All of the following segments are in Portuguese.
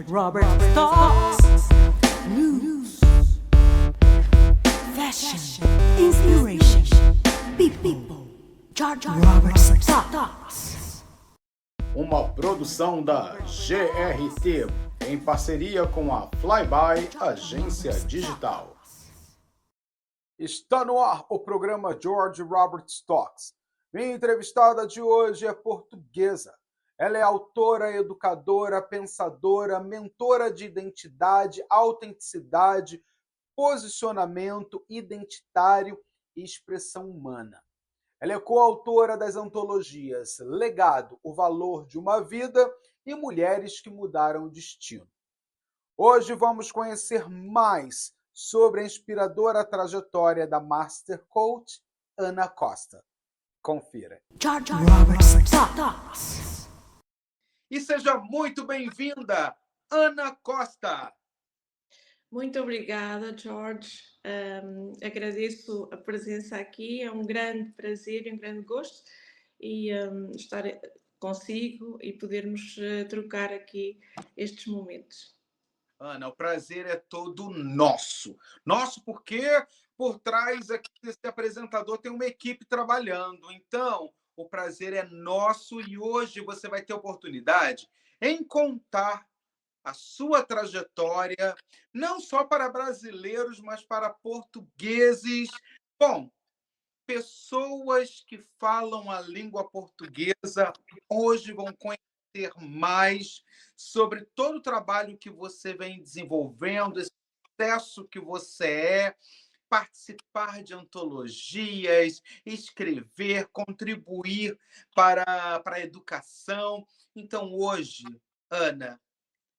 Robert Talks. News, fashion, inspiration, people. George Robert Talks. Uma produção da GRT em parceria com a Flyby Agência Digital. Está no ar o programa George Robert Talks. Minha entrevistada de hoje é portuguesa. Ela é autora, educadora, pensadora, mentora de identidade, autenticidade, posicionamento identitário e expressão humana. Ela é coautora das antologias Legado, o Valor de uma Vida e Mulheres que Mudaram o Destino. Hoje vamos conhecer mais sobre a inspiradora trajetória da Master Coach Ana Costa. Confira. George Robert Talks. E seja muito bem-vinda, Ana Costa. Muito obrigada, George. Agradeço a presença aqui. É um grande prazer e um grande gosto e estar consigo e podermos trocar aqui estes momentos. Ana, o prazer é todo nosso. Nosso porque por trás aqui desse apresentador tem uma equipe trabalhando. Então, o prazer é nosso e hoje você vai ter oportunidade em contar a sua trajetória, não só para brasileiros, mas para portugueses. Bom, pessoas que falam a língua portuguesa hoje vão conhecer mais sobre todo o trabalho que você vem desenvolvendo, esse sucesso que você é, participar de antologias, escrever, contribuir para a educação. Então, hoje, Ana,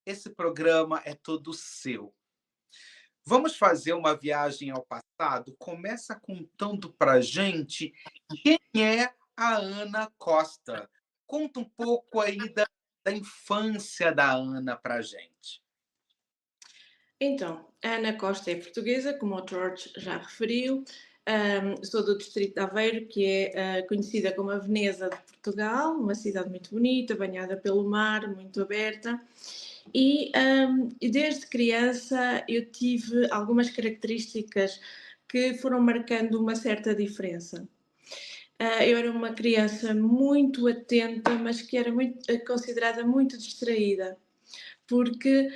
esse programa é todo seu. Vamos fazer uma viagem ao passado? Começa contando para a gente quem é a Ana Costa. Conta um pouco aí da infância da Ana para a gente. Então, a Ana Costa é portuguesa, como o George já referiu. Sou do distrito de Aveiro, que é conhecida como a Veneza de Portugal, uma cidade muito bonita, banhada pelo mar, muito aberta. E desde criança eu tive algumas características que foram marcando uma certa diferença. Eu era uma criança muito atenta, mas que era considerada muito distraída, porque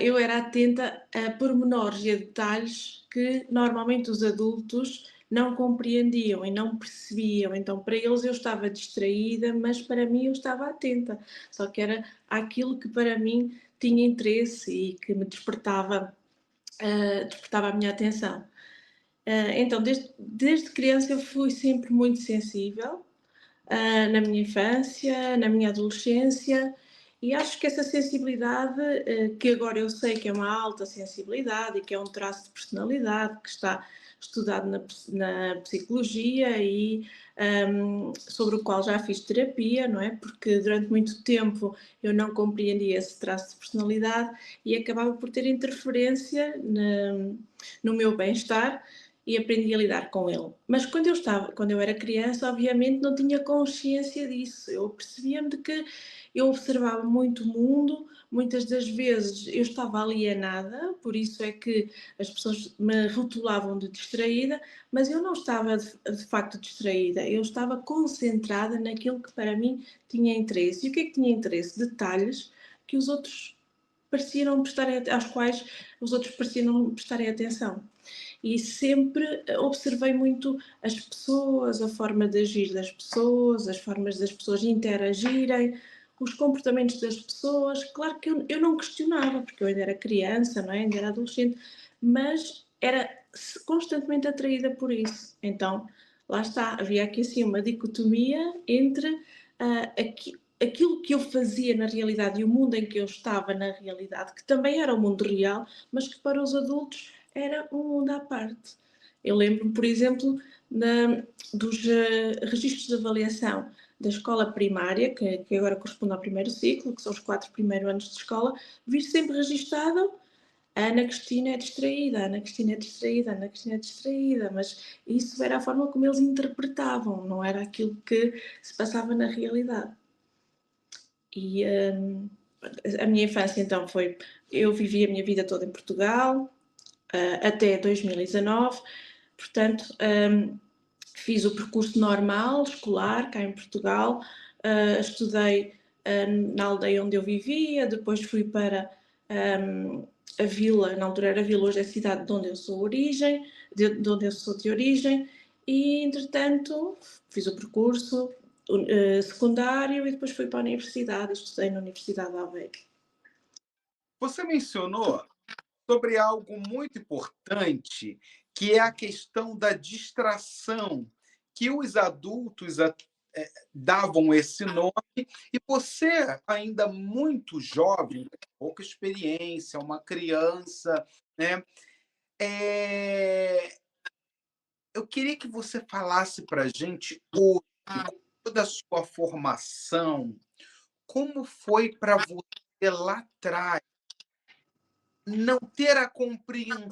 eu era atenta a pormenores e a detalhes que normalmente os adultos não compreendiam e não percebiam. Então, para eles eu estava distraída, mas para mim eu estava atenta. Só que era aquilo que para mim tinha interesse e que me despertava a minha atenção. Então, desde criança eu fui sempre muito sensível, na minha infância, na minha adolescência, e acho que essa sensibilidade, que agora eu sei que é uma alta sensibilidade e que é um traço de personalidade que está estudado na psicologia e sobre o qual já fiz terapia, não é? Porque durante muito tempo eu não compreendia esse traço de personalidade e acabava por ter interferência no meu bem-estar e aprendi a lidar com ele. Mas quando eu era criança, obviamente não tinha consciência disso. Eu percebia-me de que eu observava muito o mundo, muitas das vezes eu estava alienada, por isso é que as pessoas me rotulavam de distraída, mas eu não estava de facto distraída, eu estava concentrada naquilo que para mim tinha interesse. E o que é que tinha interesse? Detalhes que os outros aos quais os outros pareciam não prestarem atenção. E sempre observei muito as pessoas, a forma de agir das pessoas, as formas das pessoas interagirem, os comportamentos das pessoas. Claro que eu não questionava, porque eu ainda era criança, não é? Ainda era adolescente, mas era constantemente atraída por isso. Então, lá está, havia aqui assim uma dicotomia entre aquilo que eu fazia na realidade e o mundo em que eu estava na realidade, que também era o mundo real, mas que para os adultos era um mundo à parte. Eu lembro-me, por exemplo, dos registros de avaliação da escola primária, que agora corresponde ao primeiro ciclo, que são os 4 primeiros anos de escola, vir sempre registado: a Ana Cristina é distraída, a Ana Cristina é distraída, a Ana Cristina é distraída, mas isso era a forma como eles interpretavam, não era aquilo que se passava na realidade. E a minha infância então foi, eu vivi a minha vida toda em Portugal, até 2019, portanto, fiz o percurso normal, escolar, cá em Portugal, estudei na aldeia onde eu vivia, depois fui para a vila, na altura era a vila, hoje é a cidade de onde eu sou de onde eu sou de origem, e entretanto fiz o percurso secundário e depois fui para a universidade, estudei na Universidade de Aveiro. Você mencionou sobre algo muito importante, que é a questão da distração, que os adultos davam esse nome, e você, ainda muito jovem, pouca experiência, uma criança, né? Eu queria que você falasse para a gente hoje, com toda a sua formação, como foi para você lá atrás não ter a compreensão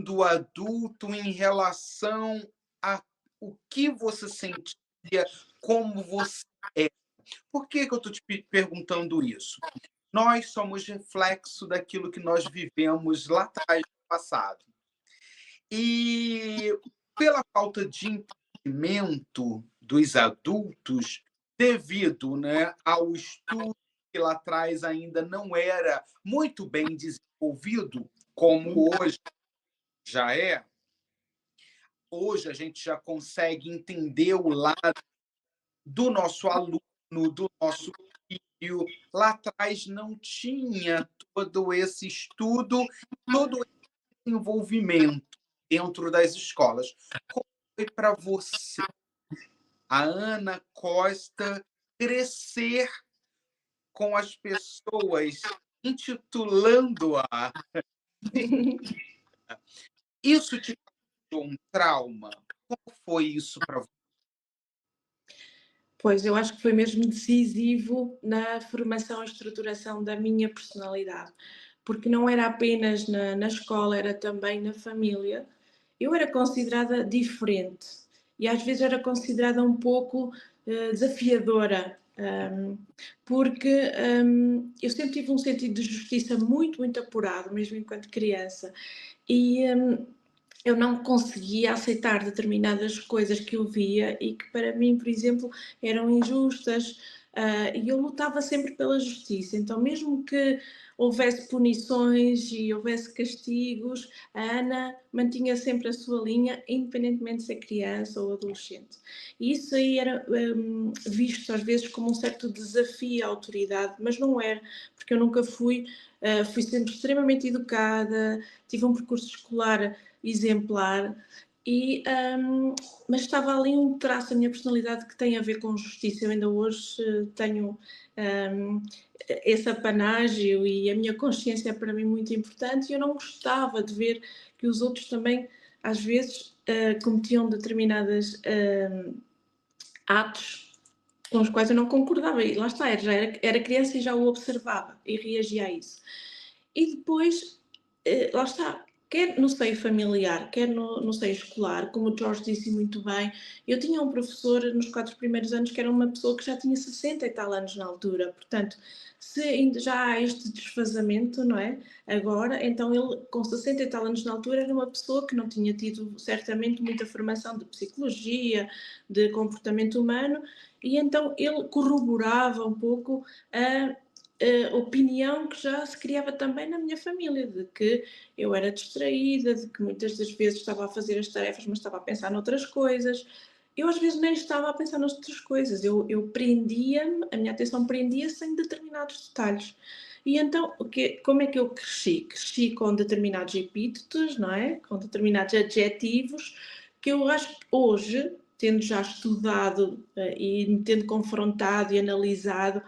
do adulto em relação a o que você sentia, como você é. Por que que eu estou te perguntando isso? Nós somos reflexo daquilo que nós vivemos lá atrás, no passado. E pela falta de entendimento dos adultos, devido, né, ao estudo que lá atrás ainda não era muito bem desenvolvido, como hoje já é, hoje a gente já consegue entender o lado do nosso aluno, do nosso filho. Lá atrás não tinha todo esse estudo, todo esse envolvimento dentro das escolas. Como foi para você, a Ana Costa, crescer com as pessoas intitulando-a? Isso te causou um trauma? Como foi isso para você? Pois, eu acho que foi mesmo decisivo na formação e estruturação da minha personalidade, porque não era apenas na escola, era também na família. Eu era considerada diferente e às vezes era considerada um pouco desafiadora, porque eu sempre tive um sentido de justiça muito, muito apurado, mesmo enquanto criança, e eu não conseguia aceitar determinadas coisas que eu via e que para mim, por exemplo, eram injustas, e eu lutava sempre pela justiça. Então, mesmo que houvesse punições e houvesse castigos, a Ana mantinha sempre a sua linha, independentemente de ser criança ou adolescente. E isso aí era visto às vezes como um certo desafio à autoridade, mas não era, porque eu nunca fui sempre extremamente educada, tive um percurso escolar exemplar, mas estava ali um traço da minha personalidade que tem a ver com justiça. Eu ainda hoje tenho esse apanágio e a minha consciência é para mim muito importante e eu não gostava de ver que os outros também, às vezes, cometiam determinados atos com os quais eu não concordava. E lá está, era criança e já o observava e reagia a isso. E depois, lá está, quer no seio familiar, quer no seio escolar, como o Jorge disse muito bem, eu tinha um professor nos 4 primeiros anos que era uma pessoa que já tinha 60 e tal anos na altura, portanto, se ainda já há este desfazamento, não é? Agora, então ele com 60 e tal anos na altura era uma pessoa que não tinha tido certamente muita formação de psicologia, de comportamento humano, e então ele corroborava um pouco a opinião que já se criava também na minha família, de que eu era distraída, de que muitas das vezes estava a fazer as tarefas, mas estava a pensar noutras coisas. Eu às vezes nem estava a pensar noutras coisas, eu prendia-me, a minha atenção prendia-se em determinados detalhes. E então, como é que eu cresci? Cresci com determinados epítetos, não é? Com determinados adjetivos, que eu acho que hoje, tendo já estudado e me tendo confrontado e analisado,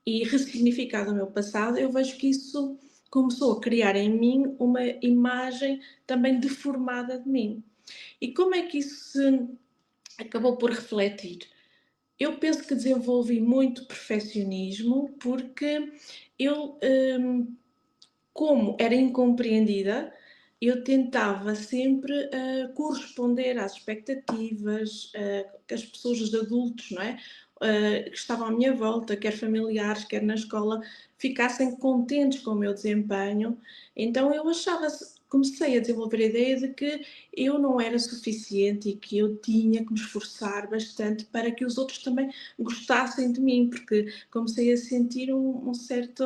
e ressignificado o meu passado, eu vejo que isso começou a criar em mim uma imagem também deformada de mim. E como é que isso se acabou por refletir? Eu penso que desenvolvi muito perfeccionismo porque eu, como era incompreendida, eu tentava sempre corresponder às expectativas que as pessoas, os adultos, não é? que estavam à minha volta, quer familiares, quer na escola, ficassem contentes com o meu desempenho. Então eu comecei a desenvolver a ideia de que eu não era suficiente e que eu tinha que me esforçar bastante para que os outros também gostassem de mim, porque comecei a sentir uma certa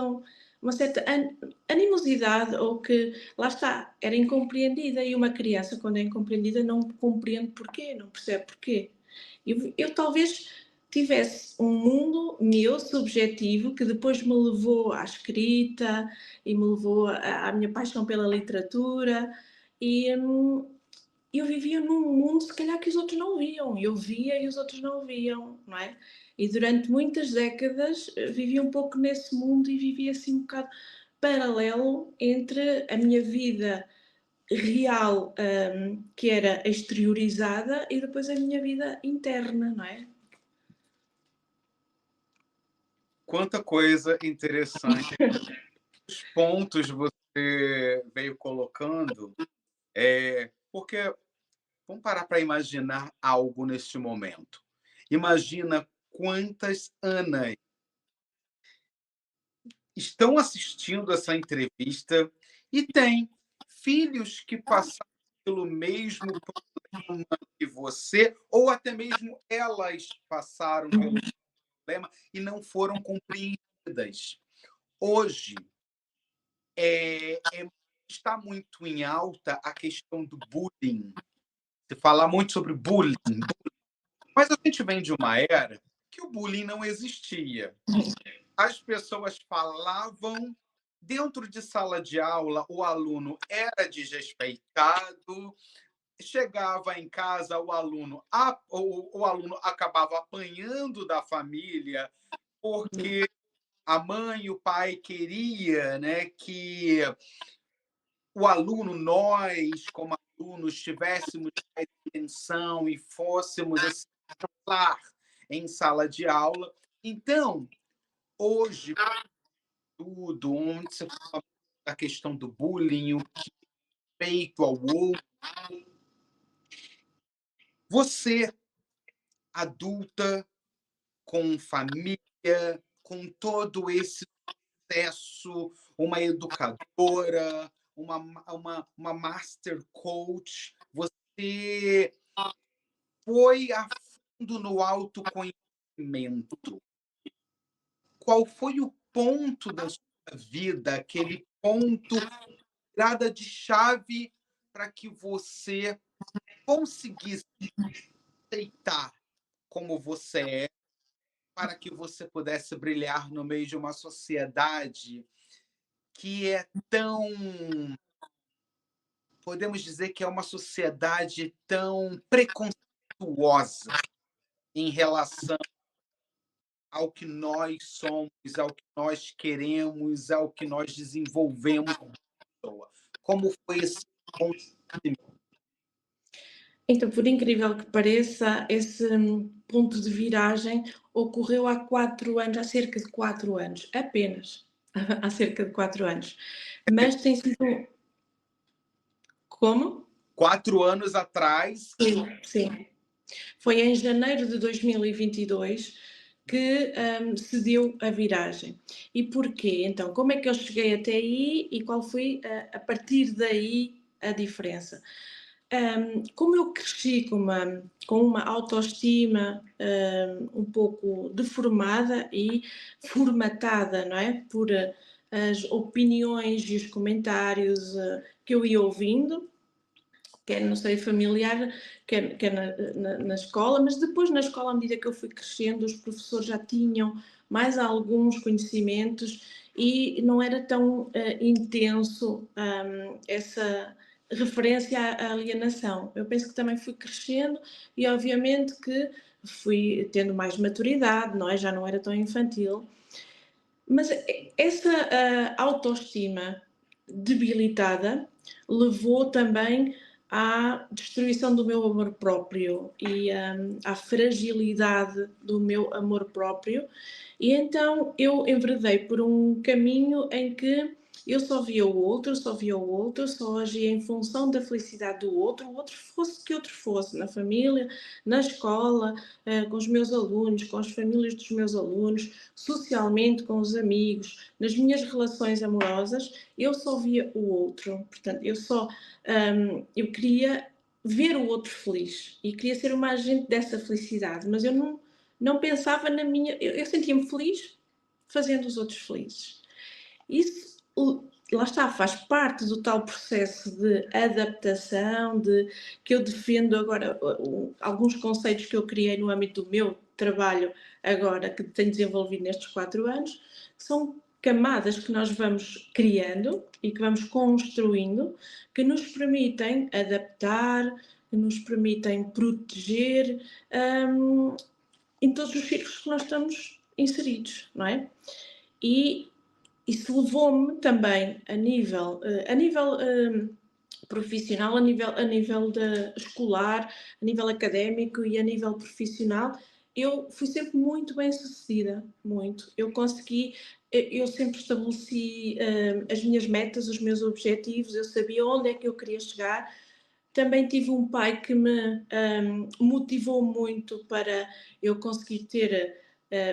animosidade, ou que, lá está, era incompreendida, e uma criança, quando é incompreendida, não compreende porquê, não percebe porquê. Eu talvez tivesse um mundo meu subjetivo que depois me levou à escrita e me levou à minha paixão pela literatura, e eu vivia num mundo, se calhar, que os outros não viam. Eu via e os outros não viam, não é? E durante muitas décadas vivi um pouco nesse mundo e vivia assim um bocado paralelo entre a minha vida real, que era exteriorizada, e depois a minha vida interna, não é? Quanta coisa interessante. Os pontos você veio colocando, porque vamos parar para imaginar algo neste momento. Imagina quantas Anas estão assistindo essa entrevista e têm filhos que passaram pelo mesmo problema que você, ou até mesmo elas passaram pelo problema e não foram compreendidas. Hoje, está muito em alta a questão do bullying. Se fala muito sobre bullying, mas a gente vem de uma era que o bullying não existia. As pessoas falavam, dentro de sala de aula, o aluno era desrespeitado, chegava em casa, o aluno acabava apanhando da família, porque a mãe e o pai queria, né, que o aluno, nós, como alunos, tivéssemos mais atenção e fôssemos exemplar em sala de aula. Então, hoje, tudo, onde você fala da questão do bullying, o respeito ao outro, você, adulta, com família, com todo esse processo, uma educadora, uma master coach, você foi a fundo no autoconhecimento. Qual foi o ponto da sua vida, aquele ponto, virada de chave, para que você conseguisse aceitar como você é, para que você pudesse brilhar no meio de uma sociedade que é tão, podemos dizer que é uma sociedade tão preconceituosa em relação ao que nós somos, ao que nós queremos, ao que nós desenvolvemos como pessoa. Como foi esse ponto? Então, por incrível que pareça, esse ponto de viragem ocorreu há 4 anos, há cerca de 4 anos, apenas, há cerca de 4 anos. Mas tem sido... Como? 4 anos atrás. Sim, sim. Foi em janeiro de 2022 que se deu a viragem. E porquê? Então, como é que eu cheguei até aí e qual foi, a partir daí, a diferença? Como eu cresci com uma autoestima um pouco deformada e formatada, não é? Por as opiniões e os comentários que eu ia ouvindo, quer no seio familiar, quer na escola, mas depois na escola, à medida que eu fui crescendo, os professores já tinham mais alguns conhecimentos e não era tão intenso essa referência à alienação. Eu penso que também fui crescendo e obviamente que fui tendo mais maturidade, não é? Já não era tão infantil. Mas essa autoestima debilitada levou também à destruição do meu amor próprio e à fragilidade do meu amor próprio. E então eu enveredei por um caminho em que eu só via o outro, só agia em função da felicidade do outro, o outro fosse que outro fosse, na família, na escola, com os meus alunos, com as famílias dos meus alunos, socialmente, com os amigos, nas minhas relações amorosas, eu só via o outro. Portanto, eu queria ver o outro feliz e queria ser uma agente dessa felicidade, mas eu não pensava na minha... Eu sentia-me feliz fazendo os outros felizes. Isso, lá está, faz parte do tal processo de adaptação, que eu defendo agora, alguns conceitos que eu criei no âmbito do meu trabalho agora, que tenho desenvolvido nestes 4 anos, que são camadas que nós vamos criando e que vamos construindo, que nos permitem adaptar, que nos permitem proteger em todos os círculos que nós estamos inseridos, não é? E isso levou-me também a nível profissional, a nível escolar, a nível académico e a nível profissional. Eu fui sempre muito bem sucedida, muito. Eu sempre estabeleci as minhas metas, os meus objetivos, eu sabia onde é que eu queria chegar. Também tive um pai que me motivou muito para eu conseguir ter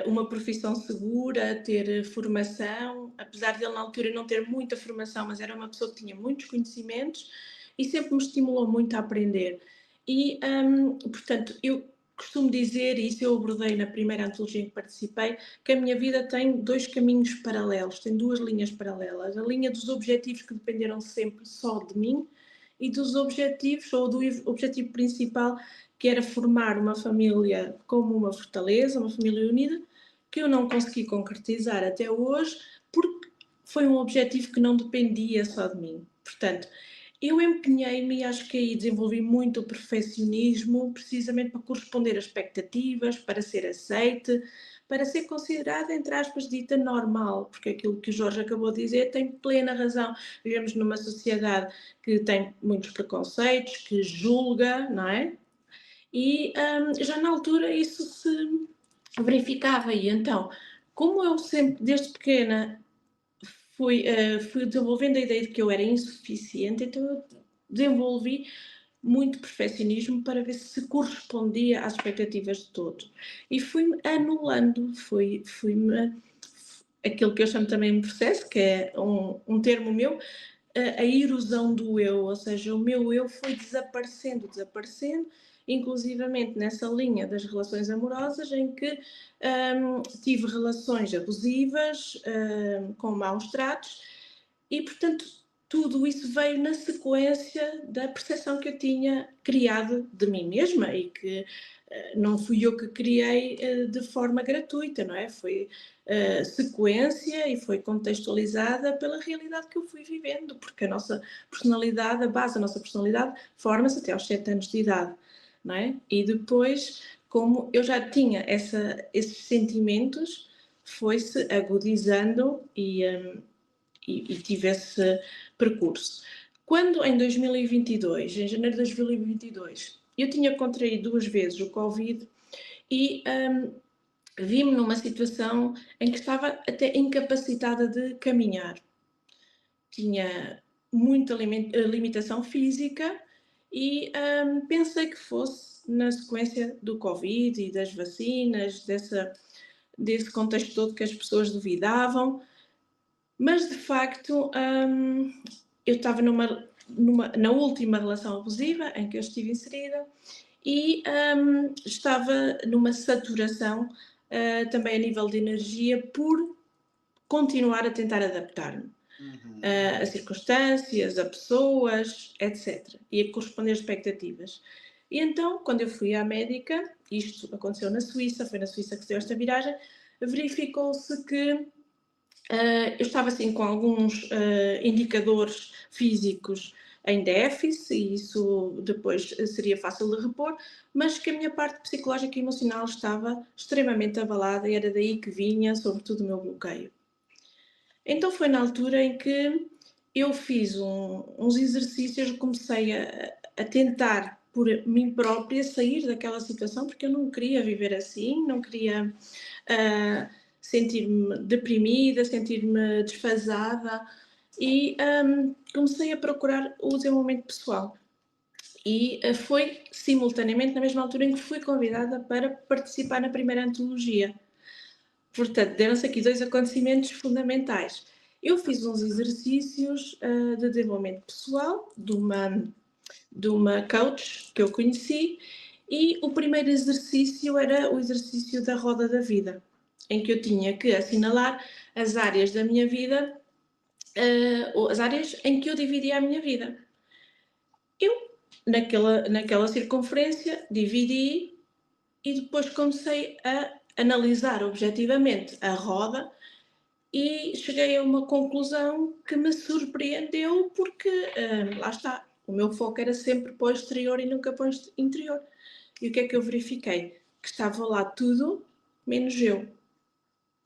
uma profissão segura, ter formação, apesar de ele na altura não ter muita formação, mas era uma pessoa que tinha muitos conhecimentos e sempre me estimulou muito a aprender. E, portanto, eu costumo dizer, e isso eu abordei na primeira antologia em que participei, que a minha vida tem 2 caminhos paralelos, tem 2 linhas paralelas. A linha dos objetivos que dependeram sempre só de mim e dos objetivos, ou do objetivo principal, que era formar uma família como uma fortaleza, uma família unida, que eu não consegui concretizar até hoje, porque foi um objetivo que não dependia só de mim. Portanto, eu empenhei-me e acho que aí desenvolvi muito o perfeccionismo, precisamente para corresponder a expectativas, para ser aceite, para ser considerada, entre aspas, dita normal, porque aquilo que o Jorge acabou de dizer tem plena razão. Vivemos numa sociedade que tem muitos preconceitos, que julga, não é? E já na altura isso se verificava. E então, como eu sempre, desde pequena, fui desenvolvendo a ideia de que eu era insuficiente, então eu desenvolvi muito perfeccionismo para ver se correspondia às expectativas de todos. E fui-me anulando, fui-me aquilo que eu chamo também de processo, que é um termo meu, a erosão do eu, ou seja, o meu eu foi desaparecendo, inclusivamente nessa linha das relações amorosas, em que tive relações abusivas, com maus tratos, e portanto tudo isso veio na sequência da percepção que eu tinha criado de mim mesma e que não fui eu que criei de forma gratuita, não é? Foi sequência e foi contextualizada pela realidade que eu fui vivendo, porque a nossa personalidade, a base da nossa personalidade, forma-se até aos 7 anos de idade, não é? E depois, como eu já tinha esses sentimentos, foi-se agudizando e tive esse percurso. Quando em 2022, em janeiro de 2022, eu tinha contraído 2 vezes o Covid e vi-me numa situação em que estava até incapacitada de caminhar. Tinha muita limitação física e pensei que fosse na sequência do Covid e das vacinas, desse contexto todo que as pessoas duvidavam, mas de facto eu estava na última relação abusiva em que eu estive inserida e estava numa saturação também a nível de energia por continuar a tentar adaptar-me a circunstâncias, a pessoas, etc. E a corresponder às expectativas. E então, quando eu fui à médica, isto aconteceu na Suíça, foi na Suíça que se deu esta viragem, verificou-se que eu estava assim com alguns indicadores físicos em déficit e isso depois seria fácil de repor, mas que a minha parte psicológica e emocional estava extremamente abalada e era daí que vinha, sobretudo, o meu bloqueio. Então foi na altura em que eu fiz uns exercícios, comecei a tentar por mim própria sair daquela situação, porque eu não queria viver assim, não queria sentir-me deprimida, sentir-me desfasada, e comecei a procurar o desenvolvimento pessoal. E foi simultaneamente na mesma altura em que fui convidada para participar na primeira antologia. Portanto, deram-se aqui dois acontecimentos fundamentais. Eu fiz uns exercícios de desenvolvimento pessoal de uma coach que eu conheci, e o primeiro exercício era o exercício da roda da vida, em que eu tinha que assinalar as áreas da minha vida, as áreas em que eu dividia a minha vida. Eu, naquela circunferência, dividi e depois comecei a analisar objetivamente a roda e cheguei a uma conclusão que me surpreendeu porque, lá está, o meu foco era sempre para o exterior e nunca para o interior. E o que é que eu verifiquei? Que estava lá tudo menos eu.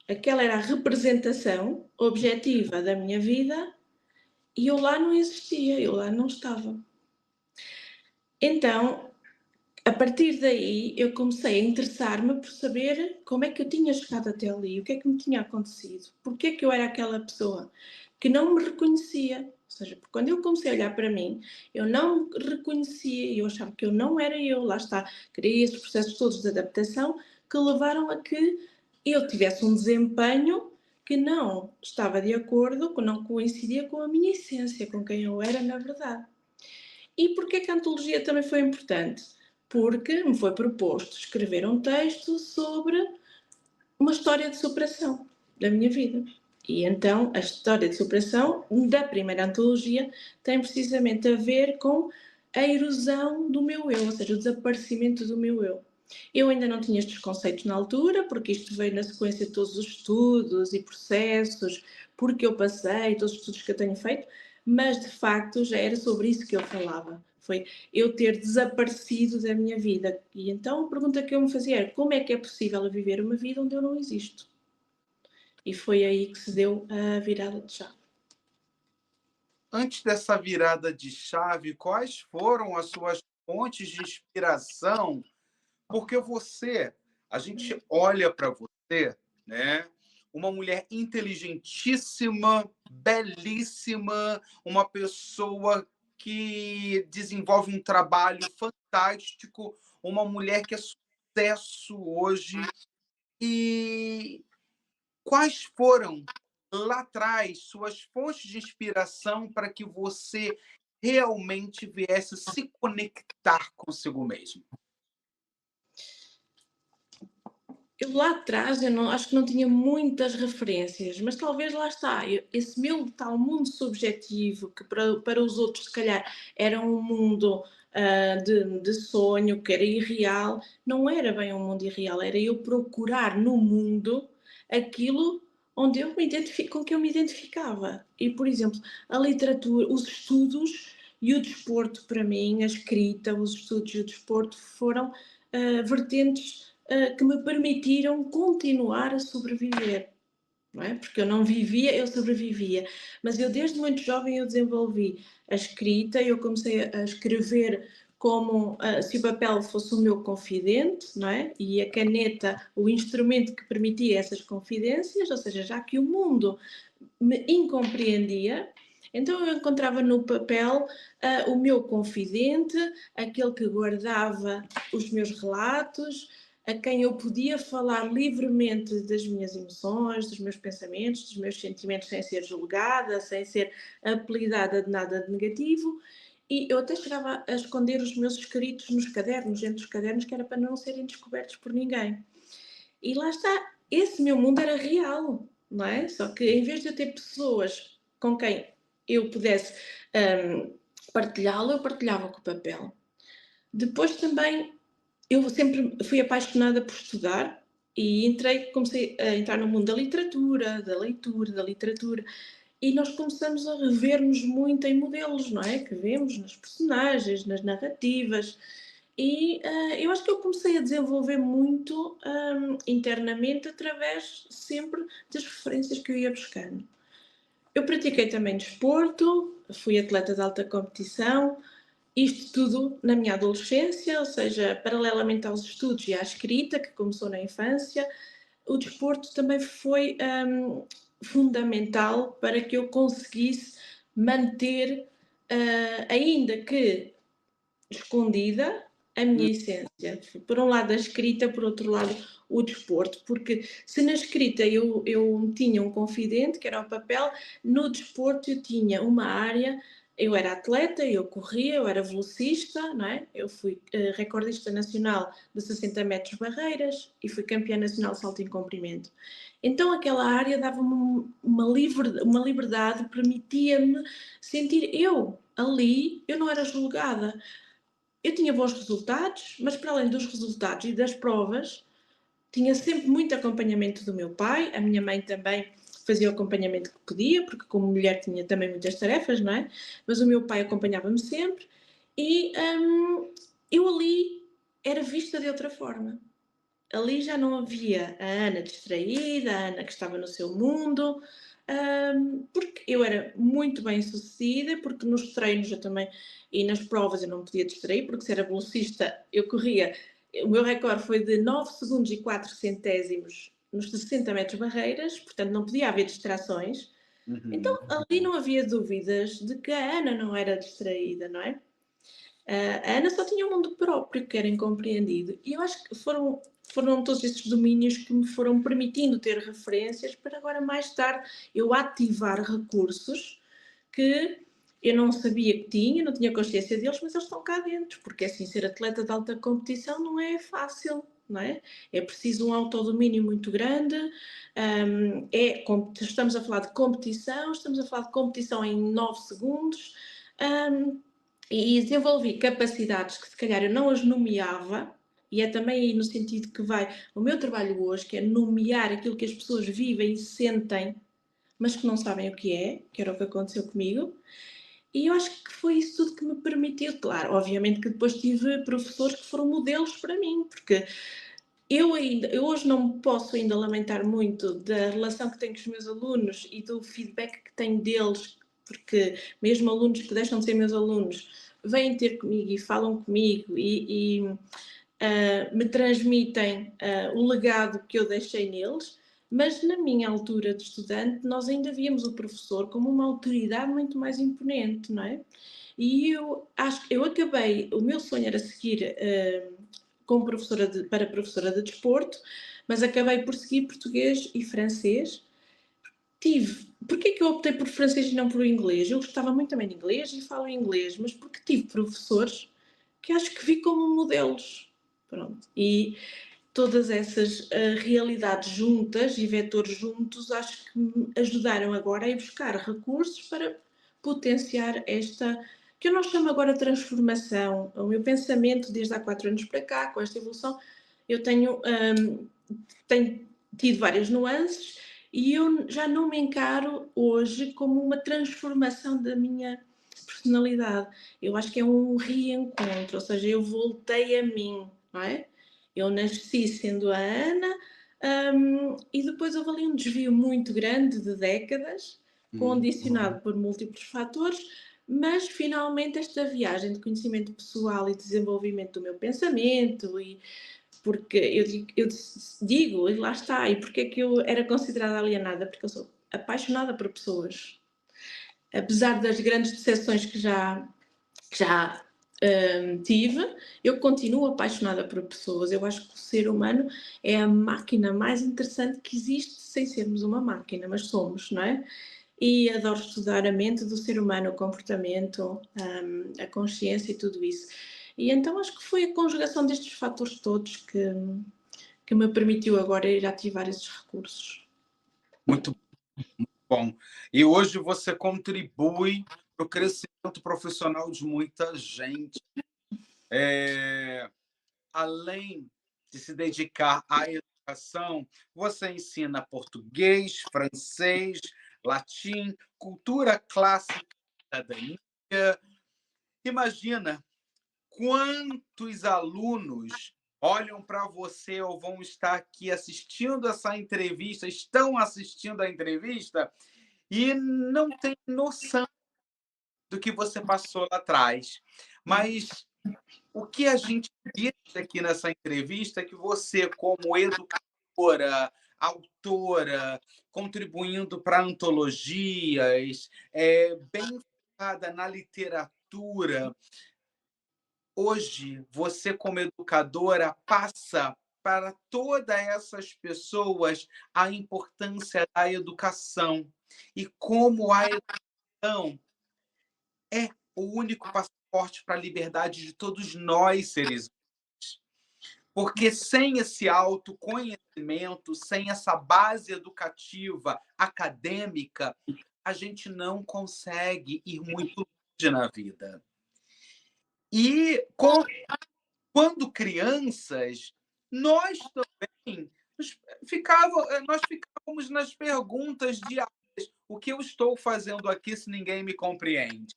Aquela era a representação objetiva da minha vida e eu lá não existia, eu lá não estava. Então, a partir daí, eu comecei a interessar-me por saber como é que eu tinha chegado até ali, o que é que me tinha acontecido, porque é que eu era aquela pessoa que não me reconhecia. Ou seja, porque quando eu comecei a olhar para mim, eu não me reconhecia, eu achava que eu não era eu, lá está, criei esses processos todos de adaptação que levaram a que eu tivesse um desempenho que não estava de acordo, que não coincidia com a minha essência, com quem eu era na verdade. E porquê que a antologia também foi importante? Porque me foi proposto escrever um texto sobre uma história de superação da minha vida. E então a história de superação da primeira antologia tem precisamente a ver com a erosão do meu eu, ou seja, o desaparecimento do meu eu. Eu ainda não tinha estes conceitos na altura, porque isto veio na sequência de todos os estudos e processos, porque eu passei, todos os estudos que eu tenho feito, mas de facto já era sobre isso que eu falava. Foi eu ter desaparecido da minha vida. E então a pergunta que eu me fazia era: como é que é possível viver uma vida onde eu não existo? E foi aí que se deu a virada de chave. Antes dessa virada de chave, quais foram as suas fontes de inspiração? Porque a gente olha para você, né? Uma mulher inteligentíssima, belíssima, uma pessoa que desenvolve um trabalho fantástico, uma mulher que é sucesso hoje. E quais foram lá atrás suas fontes de inspiração para que você realmente viesse se conectar consigo mesmo? Eu lá atrás, eu não, acho que não tinha muitas referências, mas talvez lá está, esse meu tal mundo subjetivo, que para os outros se calhar era um mundo de sonho, que era irreal, não era bem um mundo irreal, era eu procurar no mundo aquilo onde eu com que eu me identificava. E, por exemplo, a literatura, os estudos e o desporto para mim, a escrita, os estudos e o desporto foram vertentes que me permitiram continuar a sobreviver, não é? Porque eu não vivia, eu sobrevivia. Mas eu desde muito jovem eu desenvolvi a escrita, eu comecei a escrever como se o papel fosse o meu confidente, não é? E a caneta o instrumento que permitia essas confidências, ou seja, já que o mundo me incompreendia, então eu encontrava no papel o meu confidente, aquele que guardava os meus relatos, a quem eu podia falar livremente das minhas emoções, dos meus pensamentos, dos meus sentimentos, sem ser julgada, sem ser apelidada de nada de negativo. E eu até chegava a esconder os meus escritos nos cadernos, entre os cadernos, que era para não serem descobertos por ninguém. E lá está, esse meu mundo era real, não é? Só que em vez de eu ter pessoas com quem eu pudesse partilhá-lo, eu partilhava com o papel. Depois também eu sempre fui apaixonada por estudar e comecei a entrar no mundo da literatura, da leitura, da literatura, e nós começamos a rever-nos muito em modelos, não é? Que vemos nas personagens, nas narrativas, e eu acho que eu comecei a desenvolver muito internamente através sempre das referências que eu ia buscando. Eu pratiquei também desporto, fui atleta de alta competição, isto tudo na minha adolescência, ou seja, paralelamente aos estudos e à escrita, que começou na infância. O desporto também foi fundamental para que eu conseguisse manter, ainda que escondida, a minha essência. Por um lado a escrita, por outro lado o desporto, porque se na escrita eu tinha um confidente, que era o papel, no desporto eu tinha uma área, eu era atleta, eu corria, eu era velocista, não é? Eu fui recordista nacional de 60 metros barreiras e fui campeã nacional de salto em comprimento. Então aquela área dava-me uma liberdade, permitia-me sentir eu ali, eu não era julgada. Eu tinha bons resultados, mas para além dos resultados e das provas, tinha sempre muito acompanhamento do meu pai, a minha mãe também fazia o acompanhamento que podia, porque como mulher tinha também muitas tarefas, não é? Mas o meu pai acompanhava-me sempre e eu ali era vista de outra forma. Ali já não havia a Ana distraída, a Ana que estava no seu mundo, porque eu era muito bem sucedida, porque nos treinos eu também e nas provas eu não podia distrair, porque se era velocista eu corria, o meu recorde foi de 9 segundos e 4 centésimos nos 60 metros barreiras, portanto não podia haver distrações. Então ali não havia dúvidas de que a Ana não era distraída, não é? A Ana só tinha um mundo próprio que era incompreendido e eu acho que foram todos esses domínios que me foram permitindo ter referências para agora mais tarde eu ativar recursos que eu não sabia que tinha, não tinha consciência deles, mas eles estão cá dentro, porque assim, ser atleta de alta competição não é fácil, não é? É preciso um autodomínio muito grande, estamos a falar de competição, estamos a falar de competição em 9 segundos, e desenvolvi capacidades que se calhar eu não as nomeava, e é também aí no sentido que vai o meu trabalho hoje, que é nomear aquilo que as pessoas vivem e sentem, mas que não sabem o que era o que aconteceu comigo. E eu acho que foi isso tudo que me permitiu, claro, obviamente que depois tive professores que foram modelos para mim, porque eu hoje não posso ainda lamentar muito da relação que tenho com os meus alunos e do feedback que tenho deles, porque mesmo alunos que deixam de ser meus alunos vêm ter comigo e falam comigo e me transmitem o legado que eu deixei neles, mas na minha altura de estudante nós ainda víamos o professor como uma autoridade muito mais imponente, não é? E eu acho que eu acabei, o meu sonho era seguir como para professora de desporto, mas acabei por seguir português e francês. Porquê que eu optei por francês e não por inglês? Eu gostava muito também de inglês e falo inglês, mas porque tive professores que acho que vi como modelos. Pronto. E todas essas realidades juntas e vetores juntos acho que me ajudaram agora a ir buscar recursos para potenciar esta, que eu não chamo agora de transformação. O meu pensamento desde há 4 anos para cá, com esta evolução, eu tenho tido várias nuances e eu já não me encaro hoje como uma transformação da minha personalidade. Eu acho que é um reencontro, ou seja, eu voltei a mim, não é? Eu nasci sendo a Ana e depois houve ali um desvio muito grande de décadas, condicionado por múltiplos fatores, mas finalmente esta viagem de conhecimento pessoal e desenvolvimento do meu pensamento e porque eu digo, e lá está, e porque é que eu era considerada alienada? Porque eu sou apaixonada por pessoas. Apesar das grandes decepções que já tive, eu continuo apaixonada por pessoas. Eu acho que o ser humano é a máquina mais interessante que existe, sem sermos uma máquina, mas somos, não é? E adoro estudar a mente do ser humano, o comportamento, a consciência e tudo isso. E então acho que foi a conjugação destes fatores todos que me permitiu agora ir ativar esses recursos. Muito bom. E hoje você contribui para o crescimento profissional de muita gente. Além de se dedicar à educação, você ensina português, francês, latim, cultura clássica, cidadania. Imagina quantos alunos olham para você ou vão estar aqui assistindo essa entrevista, estão assistindo a entrevista e não têm noção do que você passou lá atrás. Mas o que a gente vê aqui nessa entrevista é que você, como educadora, autora, contribuindo para antologias, bem focada na literatura. Hoje, você, como educadora, passa para todas essas pessoas a importância da educação e como a educação é o único passaporte para a liberdade de todos nós, seres humanos. Porque sem esse autoconhecimento, sem essa base educativa, acadêmica, a gente não consegue ir muito longe na vida. E quando crianças, nós também nós ficávamos nas perguntas diárias: o que eu estou fazendo aqui se ninguém me compreende?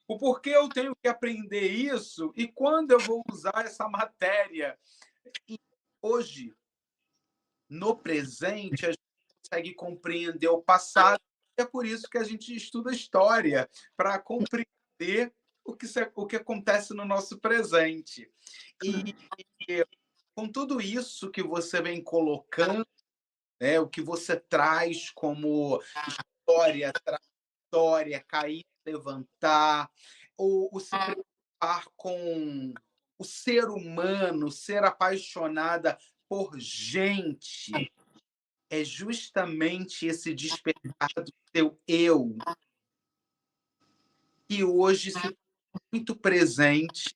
O porquê eu tenho que aprender isso e quando eu vou usar essa matéria? E hoje, no presente, a gente consegue compreender o passado. É por isso que a gente estuda história, para compreender o que acontece no nosso presente. E com tudo isso que você vem colocando, né, o que você traz como história, trajetória, cair, levantar, o se preocupar com o ser humano, ser apaixonada por gente, é justamente esse despertar do seu eu, que hoje se torna muito presente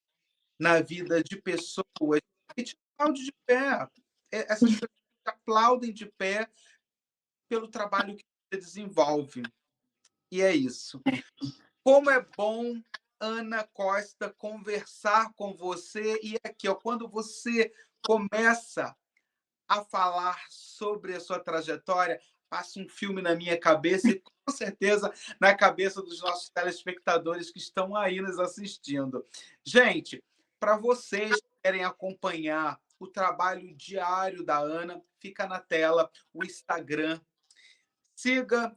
na vida de pessoas que te aplaudem de pé. Essas pessoas te aplaudem de pé pelo trabalho que você desenvolve. E é isso. Como é bom, Ana Costa, conversar com você. E aqui, ó, quando você começa a falar sobre a sua trajetória, passa um filme na minha cabeça e, com certeza, na cabeça dos nossos telespectadores que estão aí nos assistindo. Gente, para vocês que querem acompanhar o trabalho diário da Ana, fica na tela o Instagram. Siga,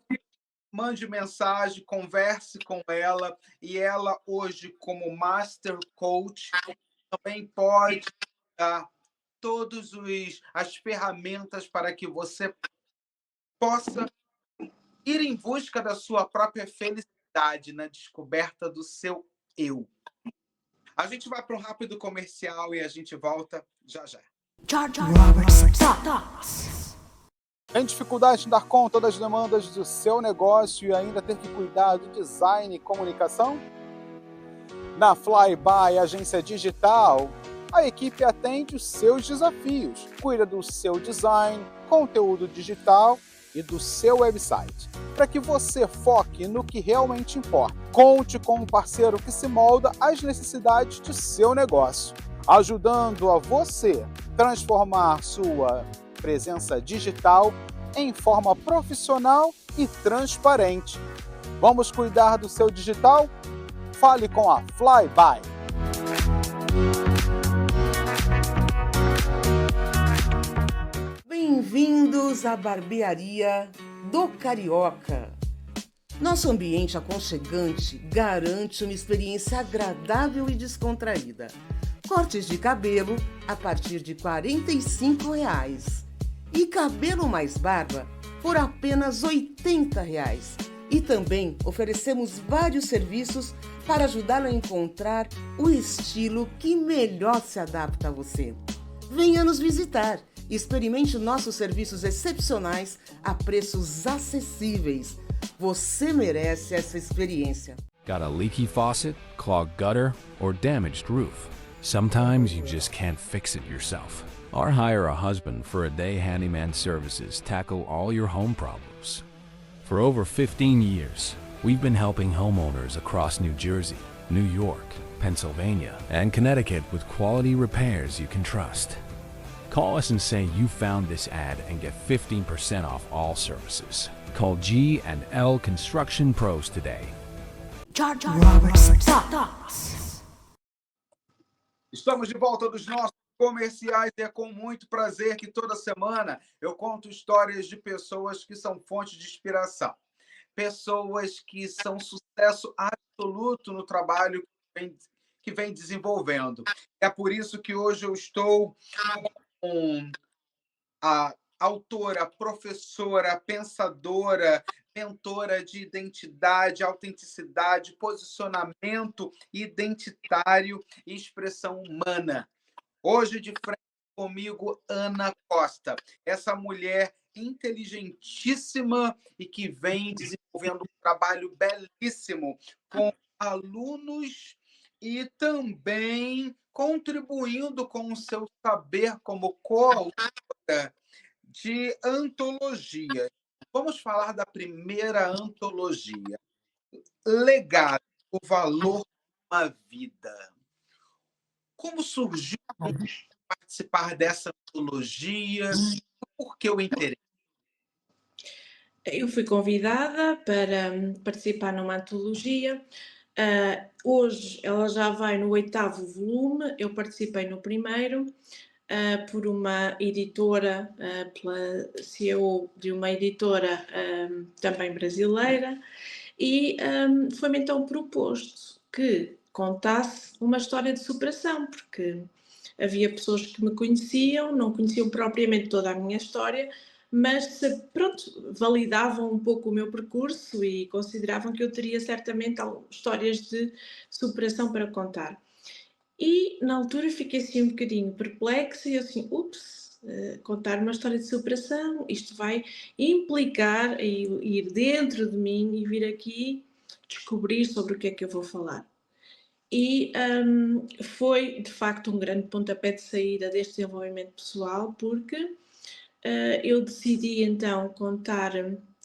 mande mensagem, converse com ela. E ela, hoje, como Master Coach, também pode dar todas as ferramentas para que você possa ir em busca da sua própria felicidade, na descoberta do seu eu. A gente vai para um rápido comercial e a gente volta já já. George Roberts Talks. Tem dificuldade em dar conta das demandas do seu negócio e ainda ter que cuidar do design e comunicação? Na Flyby Agência Digital, a equipe atende os seus desafios, cuida do seu design, conteúdo digital e do seu website, para que você foque no que realmente importa. Conte com um parceiro que se molda às necessidades do seu negócio, ajudando a você transformar sua presença digital em forma profissional e transparente. Vamos cuidar do seu digital? Fale com a Flyby. Bem-vindos à barbearia do Carioca. Nosso ambiente aconchegante garante uma experiência agradável e descontraída. Cortes de cabelo a partir de R$ 45 e cabelo mais barba por apenas R$ 80. E também oferecemos vários serviços para ajudá-lo a encontrar o estilo que melhor se adapta a você. Venha nos visitar e experimente nossos serviços excepcionais a preços acessíveis. Você merece essa experiência. Got a leaky faucet, clogged gutter, or damaged roof? Sometimes you just can't fix it yourself. Or hire a husband for a day handyman services tackle all your home problems. For over 15 years, we've been helping homeowners across New Jersey, New York, Pennsylvania, and Connecticut with quality repairs you can trust. Call us and say you found this ad and get 15% off all services. Call G&L Construction Pros today. George Roberts Talks. Estamos de volta dos nossos comerciais e é com muito prazer que toda semana eu conto histórias de pessoas que são fonte de inspiração. Pessoas que são sucesso absoluto no trabalho que vem desenvolvendo. É por isso que hoje eu estou com a autora, professora, pensadora, mentora de identidade, autenticidade, posicionamento identitário e expressão humana. Hoje, de frente comigo, Ana Costa, essa mulher inteligentíssima e que vem desenvolvendo um trabalho belíssimo com alunos e também contribuindo com o seu saber como coautora de antologias. Vamos falar da primeira antologia, Legado, o valor de uma vida. Como surgiu participar dessa antologia? Por que o interesse? Eu fui convidada para participar numa antologia. Hoje ela já vai no 8º volume, eu participei no primeiro, por uma editora, pela CEO de uma editora também brasileira, e foi-me então proposto que contasse uma história de superação, porque havia pessoas que me conheciam, não conheciam propriamente toda a minha história, mas pronto, validavam um pouco o meu percurso e consideravam que eu teria certamente histórias de superação para contar. E na altura fiquei assim um bocadinho perplexa e assim, contar uma história de superação, isto vai implicar ir dentro de mim e vir aqui descobrir sobre o que é que eu vou falar. E foi de facto um grande pontapé de saída deste desenvolvimento pessoal, porque eu decidi então contar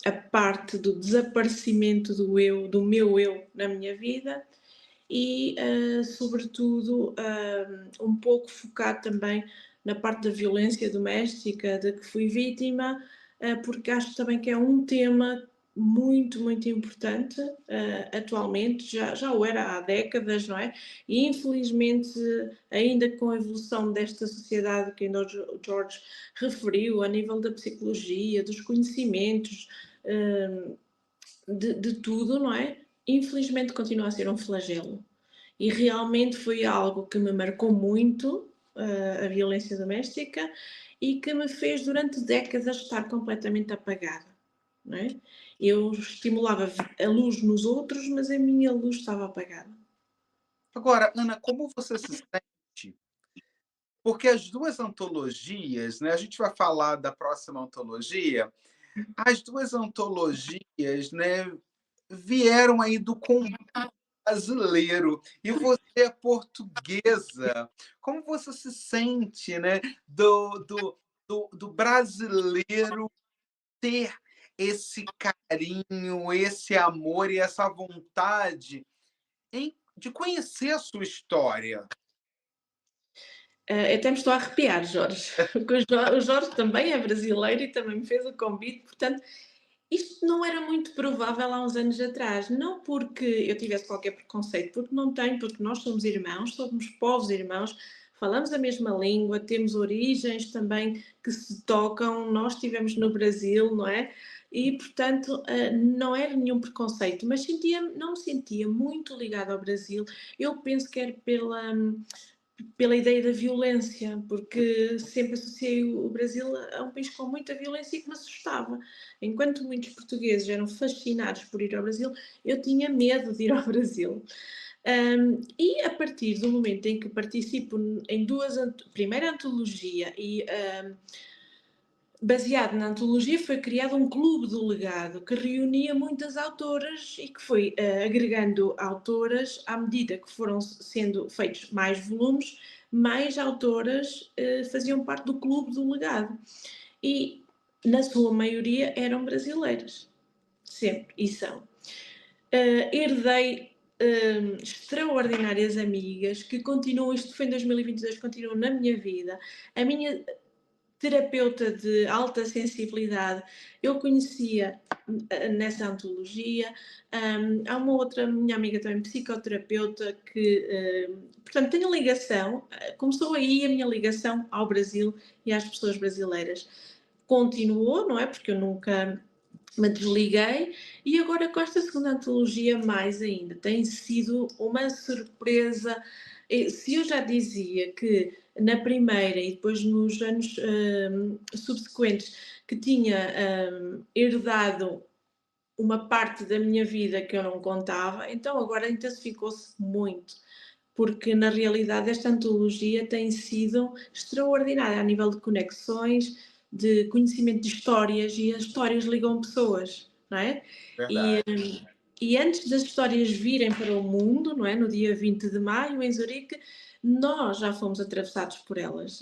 a parte do desaparecimento do meu eu na minha vida e, sobretudo, um pouco focar também na parte da violência doméstica de que fui vítima, porque acho também que é um tema muito, muito importante atualmente, já o era há décadas, não é? E infelizmente, ainda com a evolução desta sociedade que ainda o George referiu, a nível da psicologia, dos conhecimentos, de tudo, não é? Infelizmente continua a ser um flagelo. E realmente foi algo que me marcou muito, a violência doméstica, e que me fez durante décadas estar completamente apagada. Não é? Eu estimulava a luz nos outros, mas a minha luz estava apagada. Agora, Ana, como você se sente? Porque as duas antologias, né? A gente vai falar da próxima antologia. As duas antologias, né, vieram aí do contexto brasileiro e você é portuguesa. Como você se sente, né, do brasileiro ter esse carinho, esse amor e essa vontade de conhecer a sua história? Até me estou a arrepiar, Jorge, porque o Jorge também é brasileiro e também me fez o convite, portanto, isto não era muito provável há uns anos atrás, não porque eu tivesse qualquer preconceito, porque não tenho, porque nós somos irmãos, somos povos irmãos, falamos a mesma língua, temos origens também que se tocam, nós estivemos no Brasil, não é? E, portanto, não era nenhum preconceito, mas não me sentia muito ligada ao Brasil. Eu penso que era pela ideia da violência, porque sempre associei o Brasil a um país com muita violência e que me assustava. Enquanto muitos portugueses eram fascinados por ir ao Brasil, eu tinha medo de ir ao Brasil. E a partir do momento em que participo em primeira antologia e baseado na antologia, foi criado um clube do legado que reunia muitas autoras e que foi agregando autoras à medida que foram sendo feitos mais volumes, mais autoras faziam parte do clube do legado. E, na sua maioria, eram brasileiras. Sempre. E são. Herdei extraordinárias amigas que continuam, isto foi em 2022, continuam na minha vida. A minha terapeuta de alta sensibilidade, eu conhecia nessa antologia. Há uma outra minha amiga também, psicoterapeuta, que, portanto, tenho ligação, começou aí a minha ligação ao Brasil e às pessoas brasileiras. Continuou, não é? Porque eu nunca me desliguei, e agora com esta segunda antologia mais ainda. Tem sido uma surpresa. Se eu já dizia que na primeira e depois nos anos subsequentes que tinha herdado uma parte da minha vida que eu não contava, então agora intensificou-se muito, porque na realidade esta antologia tem sido extraordinária a nível de conexões, de conhecimento de histórias, e as histórias ligam pessoas, não é? Verdade. E antes das histórias virem para o mundo, não é? No dia 20 de maio, em Zurique, nós já fomos atravessados por elas.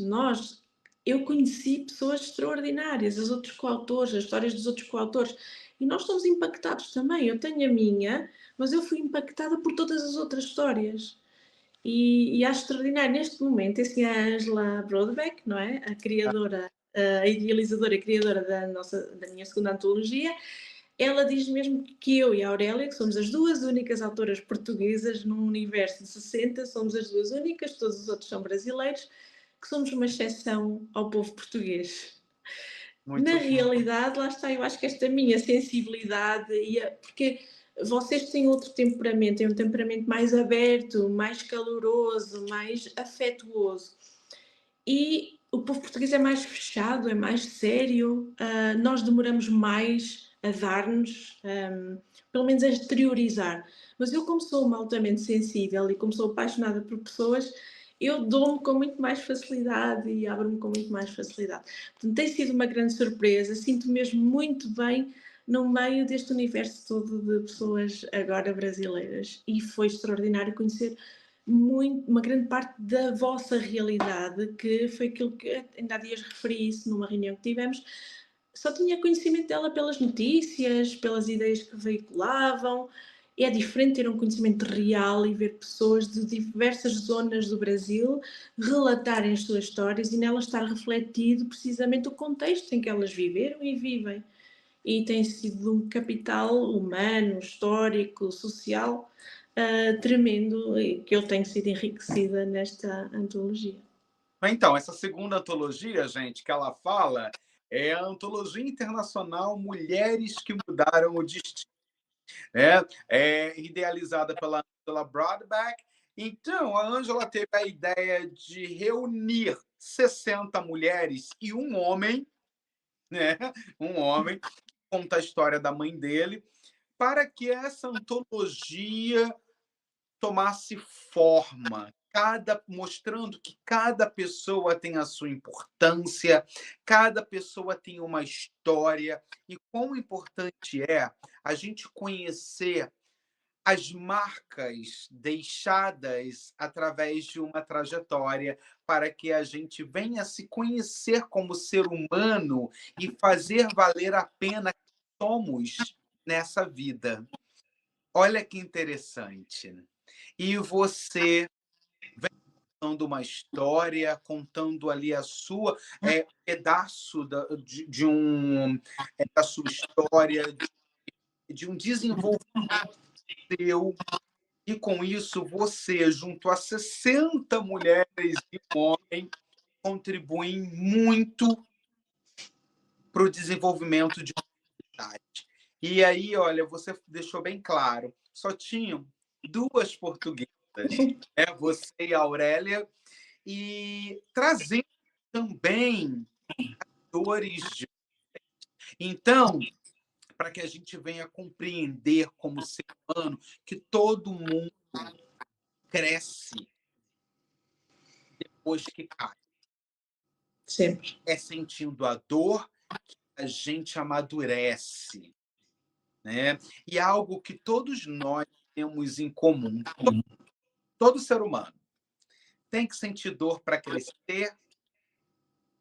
Eu conheci pessoas extraordinárias, os outros coautores, as histórias dos outros coautores, e nós estamos impactados também. Eu tenho a minha, mas eu fui impactada por todas as outras histórias. E acho extraordinário. Neste momento, assim, a Angela Broadbeck, não é? A criadora, a idealizadora e criadora da minha segunda antologia, ela diz mesmo que eu e a Aurélia, que somos as duas únicas autoras portuguesas num universo de 60, somos as duas únicas, todos os outros são brasileiros, que somos uma exceção ao povo português. Muito Na bom. realidade, lá está, eu acho que esta minha sensibilidade, porque vocês têm outro temperamento, têm um temperamento mais aberto, mais caloroso, mais afetuoso. E o povo português é mais fechado, é mais sério, nós demoramos mais a dar-nos, pelo menos a exteriorizar. Mas eu, como sou uma altamente sensível e como sou apaixonada por pessoas, eu dou-me com muito mais facilidade e abro-me com muito mais facilidade. Portanto, tem sido uma grande surpresa, sinto mesmo muito bem no meio deste universo todo de pessoas agora brasileiras, e foi extraordinário conhecer uma grande parte da vossa realidade, que foi aquilo que ainda há dias referi isso numa reunião que tivemos. Só tinha conhecimento dela pelas notícias, pelas ideias que veiculavam. É diferente ter um conhecimento real e ver pessoas de diversas zonas do Brasil relatarem as suas histórias e nela estar refletido precisamente o contexto em que elas viveram e vivem. E tem sido um capital humano, histórico, social tremendo, e que eu tenho sido enriquecida nesta antologia. Então, essa segunda antologia, gente, que ela fala, é a Antologia Internacional Mulheres que Mudaram o Destino. É idealizada pela Angela Broadbeck. Então, a Angela teve a ideia de reunir 60 mulheres e um homem, né? Um homem, que conta a história da mãe dele, para que essa antologia tomasse forma, mostrando que cada pessoa tem a sua importância, cada pessoa tem uma história, e quão importante é a gente conhecer as marcas deixadas através de uma trajetória, para que a gente venha se conhecer como ser humano e fazer valer a pena que somos nessa vida. Olha que interessante. E você vem contando uma história, contando ali a sua pedaço da sua história, de um desenvolvimento seu, e com isso você, junto a 60 mulheres e um homem, contribuem muito para o desenvolvimento de uma cidade. E aí, olha, você deixou bem claro, só tinham duas portuguesas, você e a Aurélia, e trazendo também atores de... Então, para que a gente venha compreender como ser humano que todo mundo cresce depois que cai. Sempre. É sentindo a dor que a gente amadurece, né? E algo que todos nós temos em comum, todo ser humano tem que sentir dor para crescer,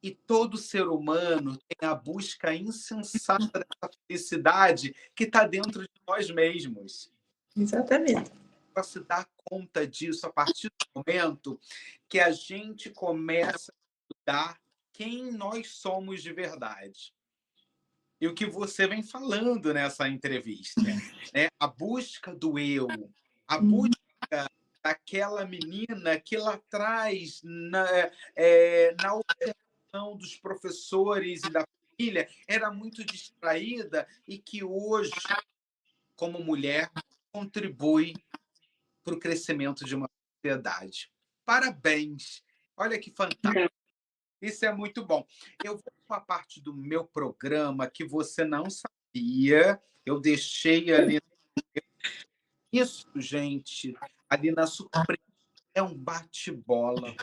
e todo ser humano tem a busca insensata dessa felicidade que está dentro de nós mesmos. Exatamente. Para se dar conta disso a partir do momento que a gente começa a estudar quem nós somos de verdade. E o que você vem falando nessa entrevista, né? A busca do eu, a busca daquela menina que lá atrás, na observação dos professores e da família, era muito distraída e que hoje, como mulher, contribui para o crescimento de uma sociedade. Parabéns! Olha que fantástico. Isso é muito bom. Eu vou para a parte do meu programa que você não sabia. Eu deixei ali. Isso, gente, ali na surpresa. É um bate-bola.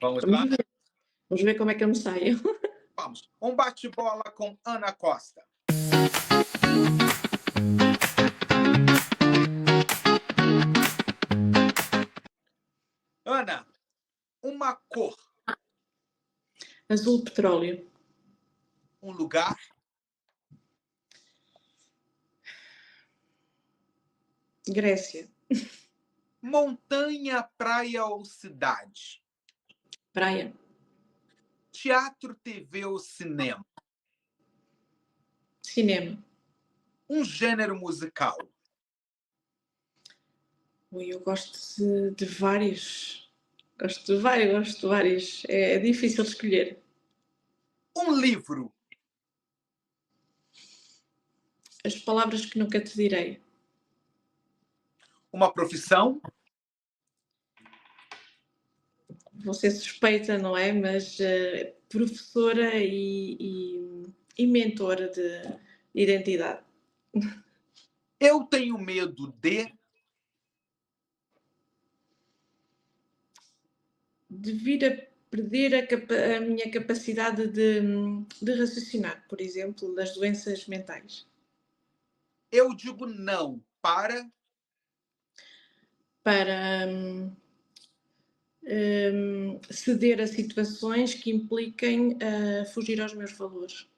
Vamos lá? Vamos ver como é que eu me saio. Vamos. Um bate-bola com Ana Costa. Ana, uma cor, Azul petróleo. um lugar, Grécia. montanha, praia ou cidade, Praia. teatro, TV ou cinema, Cinema. um gênero musical, Ui, eu gosto de vários. Gosto de vários, gosto de vários. É difícil de escolher. um livro, As palavras que nunca te direi. uma profissão, Vou ser suspeita, não é? Mas professora e mentora de identidade. eu tenho medo De vir a perder a minha capacidade de raciocinar, por exemplo, das doenças mentais. eu digo não para Para ceder a situações que impliquem fugir aos meus valores.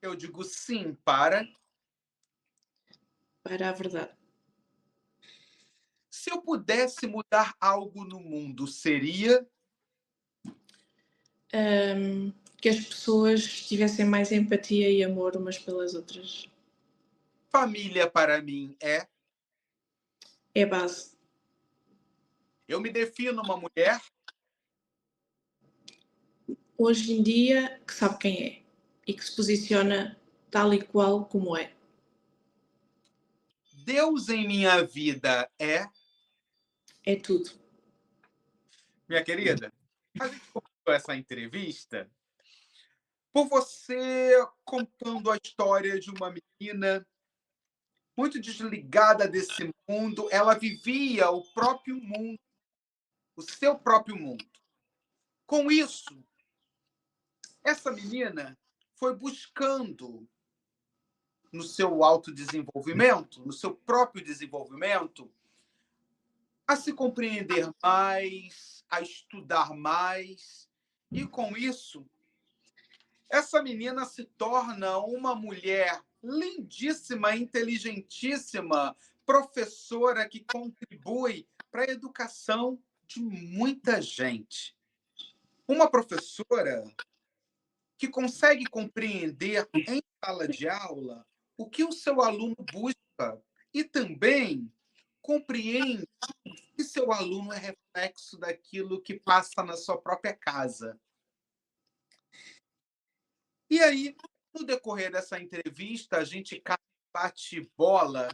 eu digo sim para. Para a verdade. Se eu pudesse mudar algo no mundo, seria Que as pessoas tivessem mais empatia e amor umas pelas outras. família para mim é. É a base. Eu me defino uma mulher. Hoje em dia, que sabe quem é e que se posiciona tal e qual como é. Deus em minha vida é. É tudo. Minha querida, a gente começou essa entrevista por você contando a história de uma menina muito desligada desse mundo. Ela vivia o próprio mundo, o seu próprio mundo. Com isso, essa menina foi buscando no seu autodesenvolvimento, no seu próprio desenvolvimento, a se compreender mais, a estudar mais. E com isso, essa menina se torna uma mulher lindíssima, inteligentíssima, professora que contribui para a educação de muita gente. Uma professora que consegue compreender em sala de aula o que o seu aluno busca e também compreende que seu aluno é reflexo daquilo que passa na sua própria casa. E aí, no decorrer dessa entrevista, a gente bate bola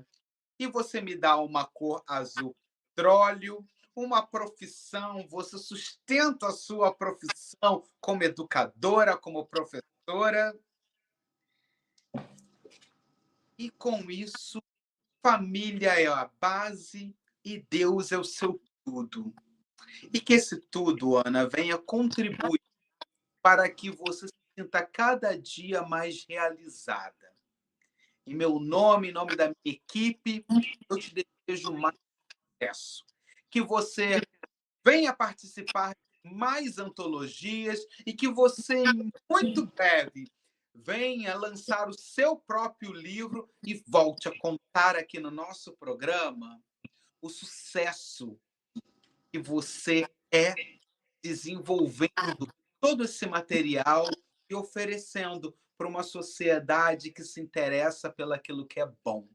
e você me dá uma cor azul petróleo, uma profissão, você sustenta a sua profissão como educadora, como professora. E com isso, família é a base e Deus é o seu tudo. E que esse tudo, Ana, venha contribuir para que você se sinta cada dia mais realizada. Em meu nome, em nome da minha equipe, eu te desejo mais sucesso. Que você venha participar de mais antologias e que você, em muito breve, venha lançar o seu próprio livro e volte a contar aqui no nosso programa o sucesso que você é desenvolvendo todo esse material e oferecendo para uma sociedade que se interessa pelaquilo que é bom.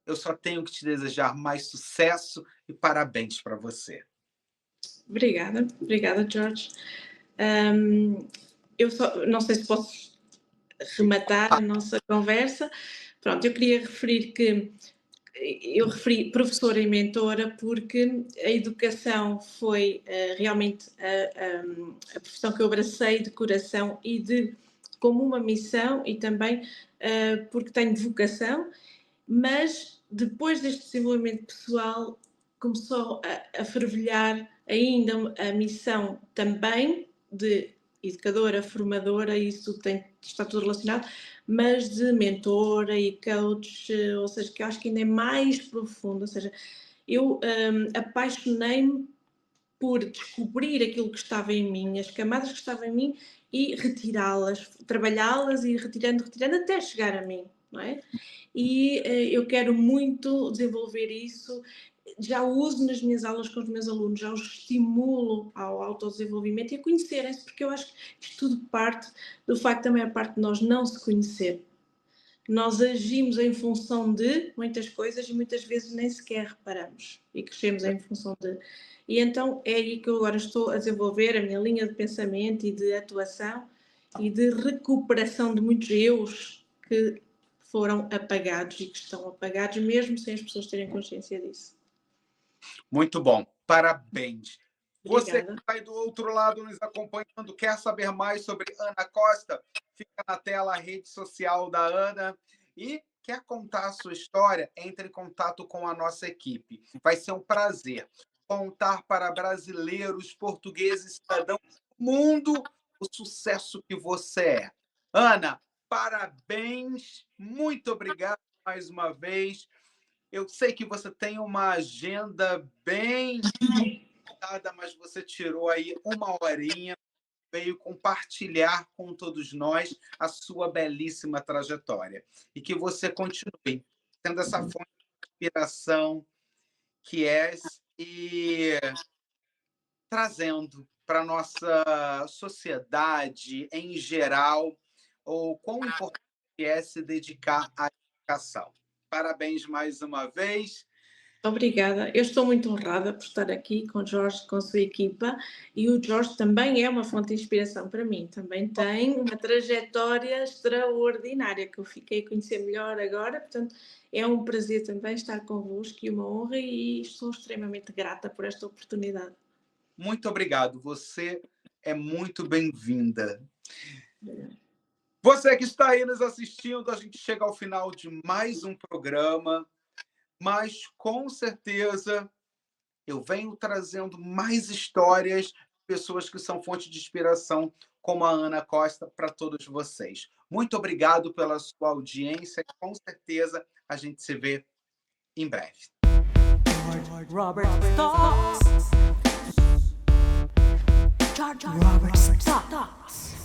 Eu só tenho que te desejar mais sucesso e parabéns para você. Obrigada, Jorge. eu só não sei se posso rematar a nossa conversa. Pronto, eu queria referir que eu referi professora e mentora porque a educação foi realmente a profissão que eu abracei de coração e como uma missão e também porque tenho vocação, mas depois deste desenvolvimento pessoal começou a fervilhar ainda a missão também de educadora, formadora, isso está tudo relacionado, mas de mentora e coach, ou seja, que eu acho que ainda é mais profundo, ou seja, eu apaixonei-me por descobrir aquilo que estava em mim, as camadas que estavam em mim e retirá-las, trabalhá-las e retirando até chegar a mim, não é? E eu quero muito desenvolver isso, já o uso nas minhas aulas com os meus alunos, já os estimulo ao autodesenvolvimento e a conhecerem-se, porque eu acho que isto tudo parte do facto da maior parte de nós não se conhecer. Nós agimos em função de muitas coisas e muitas vezes nem sequer reparamos e crescemos em função de. E então é aí que eu agora estou a desenvolver a minha linha de pensamento e de atuação e de recuperação de muitos eus que foram apagados e que estão apagados mesmo sem as pessoas terem consciência disso. Muito bom, parabéns. Você Obrigada. que está aí do outro lado nos acompanhando, quer saber mais sobre Ana Costa? Fica na tela a rede social da Ana. E quer contar a sua história? Entre em contato com a nossa equipe. Vai ser um prazer contar para brasileiros, portugueses, cidadãos do mundo o sucesso que você é. Ana, parabéns, muito obrigado mais uma vez. Eu sei que você tem uma agenda bem apertada, mas você tirou aí uma horinha, veio compartilhar com todos nós a sua belíssima trajetória. E que você continue sendo essa fonte de inspiração que és e trazendo para a nossa sociedade em geral o quão importante é se dedicar à educação. Parabéns mais uma vez. Obrigada. Eu estou muito honrada por estar aqui com o Jorge, com a sua equipa, e o Jorge também é uma fonte de inspiração para mim. Também tem uma trajetória extraordinária que eu fiquei a conhecer melhor agora, portanto é um prazer também estar convosco e uma honra e estou extremamente grata por esta oportunidade. Muito obrigado. Você é muito bem-vinda. Você que está aí nos assistindo, a gente chega ao final de mais um programa, mas com certeza eu venho trazendo mais histórias de pessoas que são fonte de inspiração, como a Ana Costa, para todos vocês. Muito obrigado pela sua audiência. Com certeza a gente se vê em breve. Robert Talks. Robert Talks.